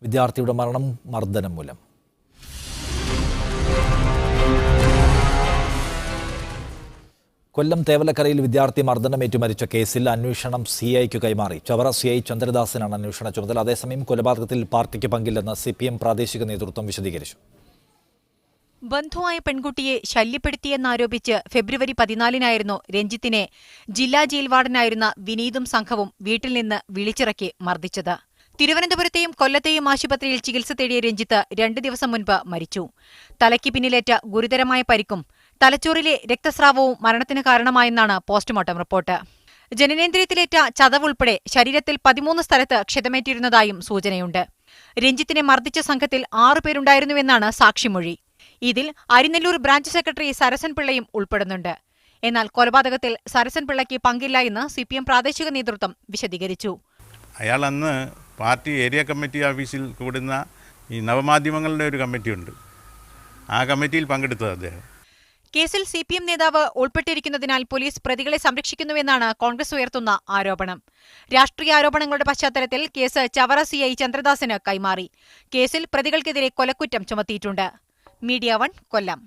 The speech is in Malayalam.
വിദ്യാർത്ഥിയുടെ മരണം മർദ്ദനം മൂലം. കൊല്ലം തേവലക്കരയിൽ വിദ്യാർത്ഥി മർദ്ദനമേറ്റു മരിച്ച കേസിൽ അന്വേഷണം സിഐക്ക് കൈമാറി. ചവറ സിഐ ചന്ദ്രദാസിനാണ് അന്വേഷണ ചുമതല. അതേസമയം കൊലപാതകത്തിൽ പാർട്ടിക്ക് പങ്കില്ലെന്ന് CPM പ്രാദേശിക നേതൃത്വം വിശദീകരിച്ചു. ബന്ധുവായ പെൺകുട്ടിയെ ശല്യപ്പെടുത്തിയെന്നാരോപിച്ച് ഫെബ്രുവരി 14-നായിരുന്നു രഞ്ജിത്തിനെ ജില്ലാ ജയിൽ വാർഡനായിരുന്ന വിനീതും സംഘവും വീട്ടിൽ നിന്ന് വിളിച്ചിറക്കി മർദ്ദിച്ചത്. തിരുവനന്തപുരത്തെയും കൊല്ലത്തെയും ആശുപത്രിയിൽ ചികിത്സ തേടിയ രഞ്ജിത്ത് 2 ദിവസം മുൻപ് മരിച്ചു. തലയ്ക്ക് പിന്നിലേറ്റ ഗുരുതരമായ പരിക്കും തലച്ചോറിലെ രക്തസ്രാവവും മരണത്തിന് കാരണമായെന്നാണ് പോസ്റ്റ്മോർട്ടം റിപ്പോർട്ട്. ജനനേന്ദ്രിയത്തിലേറ്റ ചതവുൾപ്പെടെ ശരീരത്തിൽ 13 സ്ഥലത്ത് ക്ഷതമേറ്റിരുന്നതായും സൂചനയുണ്ട്. രഞ്ജിത്തിനെ മർദ്ദിച്ച സംഘത്തിൽ 6 പേരുണ്ടായിരുന്നുവെന്നാണ് സാക്ഷിമൊഴി. ഇതിൽ അരിനെല്ലൂർ ബ്രാഞ്ച് സെക്രട്ടറി സരസൻ പിള്ളയും ഉൾപ്പെടുന്നുണ്ട്. എന്നാൽ കൊലപാതകത്തിൽ സരസൻ പിള്ളയ്ക്ക് പങ്കില്ല എന്ന് CPM പ്രാദേശിക നേതൃത്വം വിശദീകരിച്ചു. അയാൾ അന്ന് പാർട്ടി ഏരിയ കമ്മിറ്റി ഓഫീസിൽ കൂടുന്ന ഈ നവമാധ്യമങ്ങളുടെ ഒരു കമ്മിറ്റിയുണ്ട്. ആ കമ്മിറ്റിയിൽ പങ്കെടുത്തത് അദ്ദേഹം. കേസിൽ CPM നേതാവ് ഉൾപ്പെട്ടിരിക്കുന്നതിനാൽ പോലീസ് പ്രതികളെ സംരക്ഷിക്കുന്നുവെന്നാണ് കോൺഗ്രസ് ഉയർത്തുന്ന ആരോപണം. രാഷ്ട്രീയ ആരോപണങ്ങളുടെ പശ്ചാത്തലത്തിൽ കേസ് ചവറ CI ചന്ദ്രദാസിന് കൈമാറി. കേസിൽ പ്രതികൾക്കെതിരെ കൊലക്കുറ്റം ചുമത്തിയിട്ടുണ്ട്. മീഡിയ 1 കൊല്ലം.